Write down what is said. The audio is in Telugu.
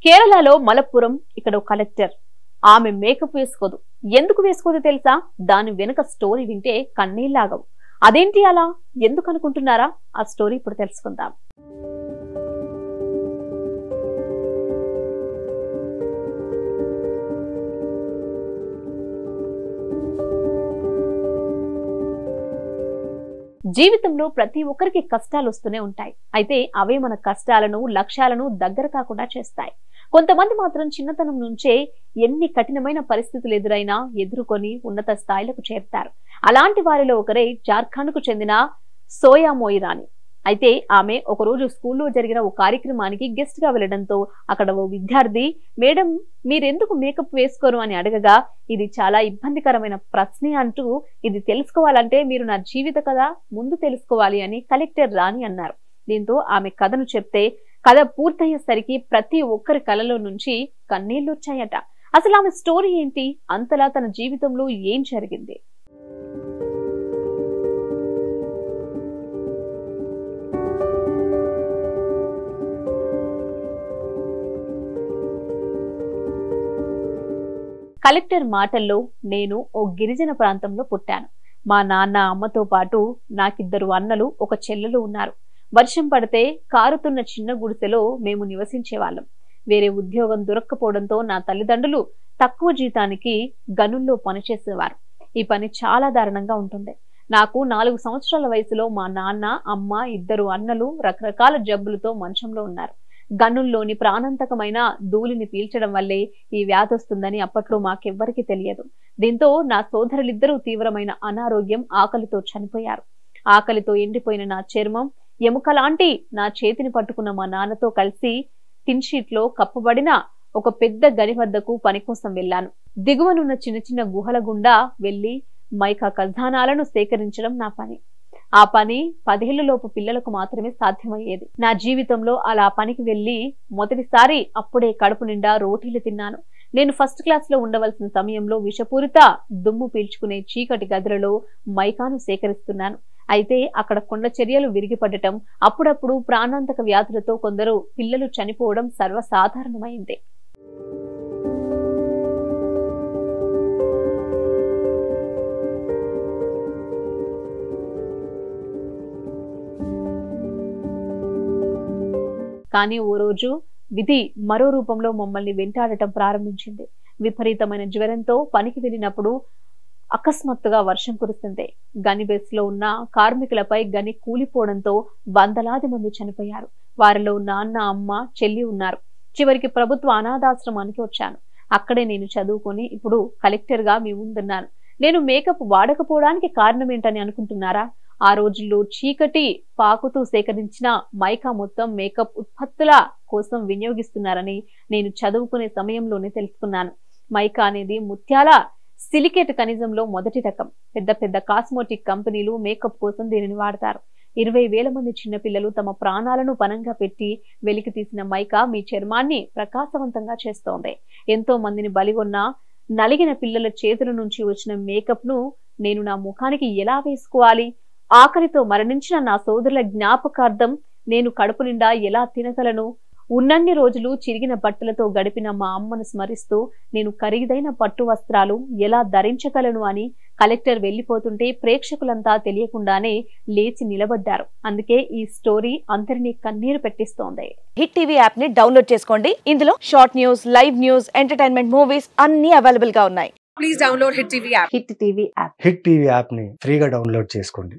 కేరళలో మలప్పురం ఇక్కడ కలెక్టర్. ఆమె మేకప్ వేసుకోదు. ఎందుకు వేసుకోదు తెలుసా? దాని వెనుక స్టోరీ వింటే కన్నీళ్లాగవు. అదేంటి అలా? ఎందుకు అనుకుంటున్నారా? ఆ స్టోరీ ఇప్పుడు తెలుసుకుందాం. జీవితంలో ప్రతి ఒక్కరికి కష్టాలు వస్తూనే ఉంటాయి. అయితే అవే మన కష్టాలను, లక్ష్యాలను దగ్గర కాకుండా చేస్తాయి. కొంతమంది మాత్రం చిన్నతనం నుంచే ఎన్ని కఠినమైన పరిస్థితులు ఎదురైనా ఎదుర్కొని ఉన్నత స్థాయిలకు చేరుతారు. అలాంటి వారిలో ఒకరే జార్ఖండ్ కు చెందిన సోయా మొయిరాని. అయితే ఆమె ఒకరోజు స్కూల్లో జరిగిన ఓ కార్యక్రమానికి గెస్ట్ గా వెళ్లడంతో అక్కడ ఓ విద్యార్థి, మేడం మీరెందుకు మేకప్ వేసుకోరు అని అడగగా, ఇది చాలా ఇబ్బందికరమైన ప్రశ్నే అంటూ, ఇది తెలుసుకోవాలంటే మీరు నా జీవిత కథ ముందు తెలుసుకోవాలి అని కలెక్టర్ రాణి అన్నారు. దీంతో ఆమె కథను చెప్తే కథ పూర్తయ్యేసరికి ప్రతి ఒక్కరి కలలో నుంచి కన్నీళ్లు వచ్చాయట. అసలు ఆమె స్టోరీ ఏంటి? అంతలా తన జీవితంలో ఏం జరిగింది? కలెక్టర్ మాటల్లో, నేను ఓ గిరిజన ప్రాంతంలో పుట్టాను. మా నాన్న అమ్మతో పాటు నాకిద్దరు అన్నలు, ఒక చెల్లెలు ఉన్నారు. వర్షం పడితే కారుతున్న చిన్న గుడిసెలో మేము నివసించేవాళ్ళం. వేరే ఉద్యోగం దొరక్కపోవడంతో నా తల్లిదండ్రులు తక్కువ జీతానికి గనుల్లో పనిచేసేవారు. ఈ పని చాలా దారుణంగా ఉంటుంది. నాకు 4 సంవత్సరాల వయసులో మా నాన్న, అమ్మ, ఇద్దరు అన్నలు రకరకాల జబ్బులతో మంచంలో ఉన్నారు. గనుల్లోని ప్రాణాంతకమైన ధూళిని పీల్చడం వల్లే ఈ వ్యాధి వస్తుందని అప్పట్లో మాకెవ్వరికీ తెలియదు. దీంతో నా సోదరులిద్దరూ తీవ్రమైన అనారోగ్యం, ఆకలితో చనిపోయారు. ఆకలితో ఎండిపోయిన నా చర్మం, ఎముకలాంటి నా చేతిని పట్టుకున్న మా నాన్నతో కలిసి టిన్ షీట్ లో కప్పబడిన ఒక పెద్ద గని వద్దకు పని కోసం వెళ్లాను. దిగువనున్న చిన్న చిన్న గుహల గుండా వెళ్లి మైకా ఖజానాలను సేకరించడం నా పని. ఆ పని 10 ఏళ్లలోపు పిల్లలకు మాత్రమే సాధ్యమయ్యేది. నా జీవితంలో అలా పనికి వెళ్లి మొదటిసారి అప్పుడే కడుపు నిండా రోటీలు తిన్నాను. నేను ఫస్ట్ క్లాస్ లో ఉండవలసిన సమయంలో విషపూరిత దుమ్ము పీల్చుకునే చీకటి గదులలో మైకాను సేకరిస్తున్నాను. అయితే అక్కడ కొండ చర్యలు విరిగిపడటం, అప్పుడప్పుడు ప్రాణాంతక వ్యాధులతో కొందరు పిల్లలు చనిపోవడం సర్వసాధారణమైంది. కానీ ఓ రోజు విధి మరో రూపంలో మమ్మల్ని వెంటాడటం ప్రారంభించింది. విపరీతమైన జ్వరంతో పనికి వెళ్ళినప్పుడు అకస్మాత్తుగా వర్షం కురుస్తుంది. గని బేస్ లో ఉన్న కార్మికులపై గని కూలిపోవడంతో వందలాది మంది చనిపోయారు. వారిలో నాన్న, అమ్మ, చెల్లి ఉన్నారు. చివరికి ప్రభుత్వ అనాథాశ్రమానికి వచ్చాను. అక్కడే నేను చదువుకొని ఇప్పుడు కలెక్టర్ గా మీ ముందున్నాను. నేను మేకప్ వాడకపోవడానికి కారణం ఏంటని అనుకుంటున్నారా? ఆ రోజుల్లో చీకటి పాకుతూ సేకరించిన మైకా మొత్తం మేకప్ ఉత్పత్తుల కోసం వినియోగిస్తున్నారని నేను చదువుకునే సమయంలోనే తెలుసుకున్నాను. మైకా అనేది ముత్యాల సిలికేట్ ఖనిజంలో మొదటి రకం. పెద్ద పెద్ద కాస్మోటిక్ కంపెనీలు మేకప్ కోసం దీనిని వాడతారు. 20,000 మంది చిన్నపిల్లలు తమ ప్రాణాలను పణంగా పెట్టి వెలికి తీసిన మైకా మీ చర్మాన్ని ప్రకాశవంతంగా చేస్తోంది. ఎంతో మందిని బలిగొన్న నలిగిన పిల్లల చేతుల నుంచి వచ్చిన మేకప్ ను నేను నా ముఖానికి ఎలా వేసుకోవాలి? ఆకలితో మరణించిన నా సోదరుల జ్ఞాపకార్థం నేను కడుపు నిండా ఎలా తినగలను? ఉన్నన్ని రోజులు చిరిగిన బట్టలతో గడిపిన మా అమ్మను స్మరిస్తూ నేను ఖరీదైన పట్టు వస్త్రాలు ఎలా ధరించగలను అని కలెక్టర్ వెళ్లిపోతుంటే ప్రేక్షకులంతా తెలియకుండానే లేచి నిలబడ్డారు. అందుకే ఈ స్టోరీ అందరినీ కన్నీరు పెట్టిస్తోంది. హిట్ టీవీ యాప్ ని డౌన్లోడ్ చేసుకోండి. ఇందులో short news, live news, entertainment movies అన్ని అవైలబుల్ గా ఉన్నాయి. Please download Hit TV app. Hit TV app. Hit TV app ని ఫ్రీగా డౌన్లోడ్ చేసుకోండి.